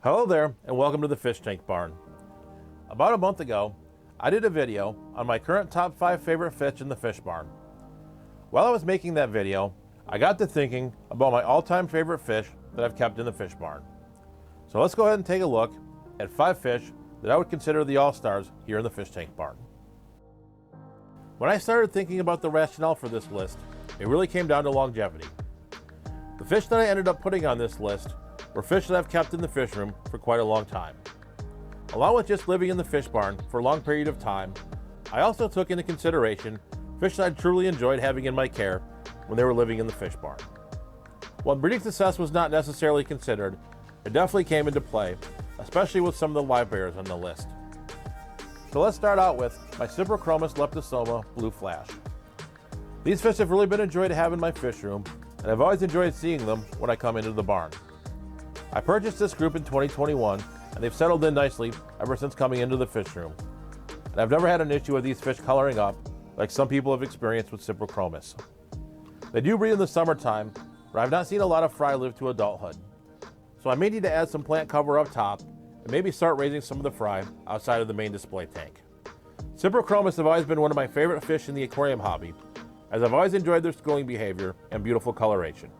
Hello there, and welcome to the Fish Tank Barn. About a month ago, I did a video on my current top 5 favorite fish in the fish barn. While I was making that video, I got to thinking about my all-time favorite fish that I've kept in the fish barn. So let's go ahead and take a look at 5 fish that I would consider the all-stars here in the Fish Tank Barn. When I started thinking about the rationale for this list, it really came down to longevity. The fish that I ended up putting on this list were fish that I've kept in the fish room for quite a long time. Along with just living in the fish barn for a long period of time, I also took into consideration fish that I truly enjoyed having in my care when they were living in the fish barn. While breeding success was not necessarily considered, it definitely came into play, especially with some of the live bearers on the list. So let's start out with my Cyprichromis leptosoma blue flash. These fish have really been enjoyed to have in my fish room, and I've always enjoyed seeing them when I come into the barn. I purchased this group in 2021, and they've settled in nicely ever since coming into the fish room. And I've never had an issue with these fish coloring up like some people have experienced with Cyprichromis. They do breed in the summertime, but I've not seen a lot of fry live to adulthood. So I may need to add some plant cover up top and maybe start raising some of the fry outside of the main display tank. Cyprichromis have always been one of my favorite fish in the aquarium hobby, as I've always enjoyed their schooling behavior and beautiful coloration.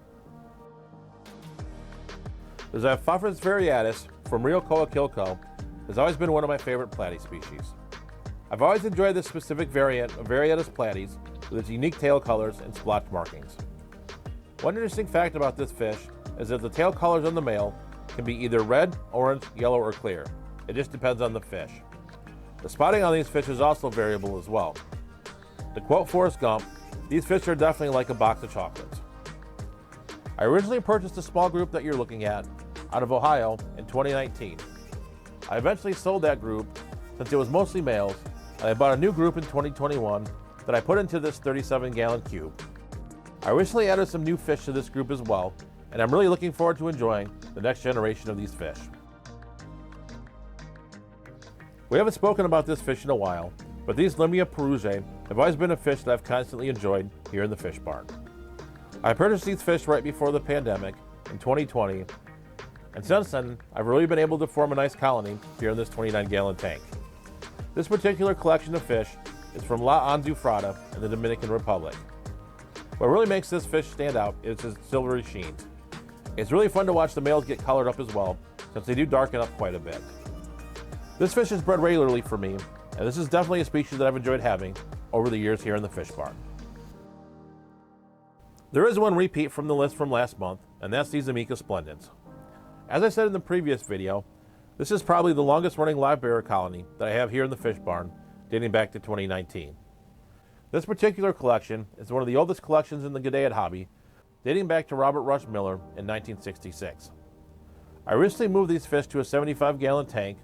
The Cyprichromis variatus from Rio Coacuilco has always been one of my favorite platy species. I've always enjoyed this specific variant of variatus platies with its unique tail colors and splotch markings. One interesting fact about this fish is that the tail colors on the male can be either red, orange, yellow, or clear. It just depends on the fish. The spotting on these fish is also variable as well. To quote Forrest Gump, these fish are definitely like a box of chocolates. I originally purchased a small group that you're looking at out of Ohio in 2019. I eventually sold that group since it was mostly males, and I bought a new group in 2021 that I put into this 37-gallon cube. I recently added some new fish to this group as well, and I'm really looking forward to enjoying the next generation of these fish. We haven't spoken about this fish in a while, but these Limia perugiae have always been a fish that I've constantly enjoyed here in the fish barn. I purchased these fish right before the pandemic in 2020, and since then, I've really been able to form a nice colony here in this 29-gallon tank. This particular collection of fish is from La Anzufrada in the Dominican Republic. What really makes this fish stand out is its silvery sheen. It's really fun to watch the males get colored up as well, since they do darken up quite a bit. This fish is bred regularly for me, and this is definitely a species that I've enjoyed having over the years here in the fish barn. There is one repeat from the list from last month, and that's these Ameca splendens. As I said in the previous video, this is probably the longest running live bearer colony that I have here in the fish barn, dating back to 2019. This particular collection is one of the oldest collections in the Gadaeid hobby, dating back to Robert Rush Miller in 1966. I recently moved these fish to a 75-gallon tank,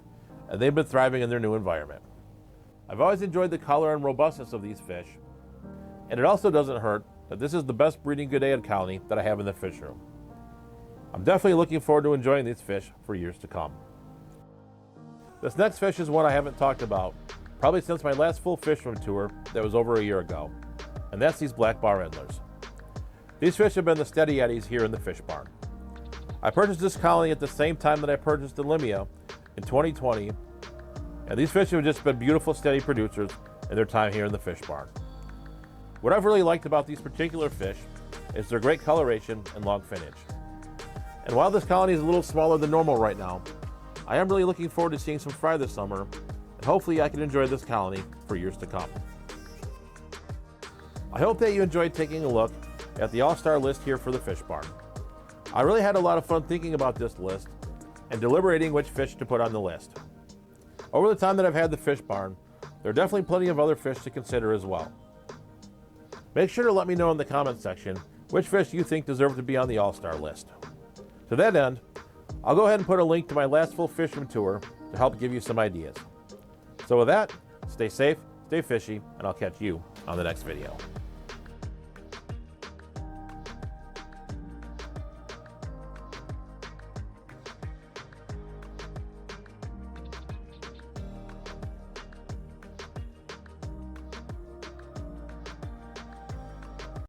and they've been thriving in their new environment. I've always enjoyed the color and robustness of these fish, and it also doesn't hurt that this is the best breeding Gadaeid colony that I have in the fish room. I'm definitely looking forward to enjoying these fish for years to come. This next fish is one I haven't talked about, probably since my last full fish room tour that was over a year ago, and that's these black bar endlers. These fish have been the steady eddies here in the fish barn. I purchased this colony at the same time that I purchased the Limia in 2020, and these fish have just been beautiful steady producers in their time here in the fish barn. What I've really liked about these particular fish is their great coloration and long finnage. And while this colony is a little smaller than normal right now, I am really looking forward to seeing some fry this summer, and hopefully I can enjoy this colony for years to come. I hope that you enjoyed taking a look at the all-star list here for the fish barn. I really had a lot of fun thinking about this list and deliberating which fish to put on the list. Over the time that I've had the fish barn, there are definitely plenty of other fish to consider as well. Make sure to let me know in the comments section which fish you think deserve to be on the all-star list. To that end, I'll go ahead and put a link to my last full fish room tour to help give you some ideas. So with that, stay safe, stay fishy, and I'll catch you on the next video.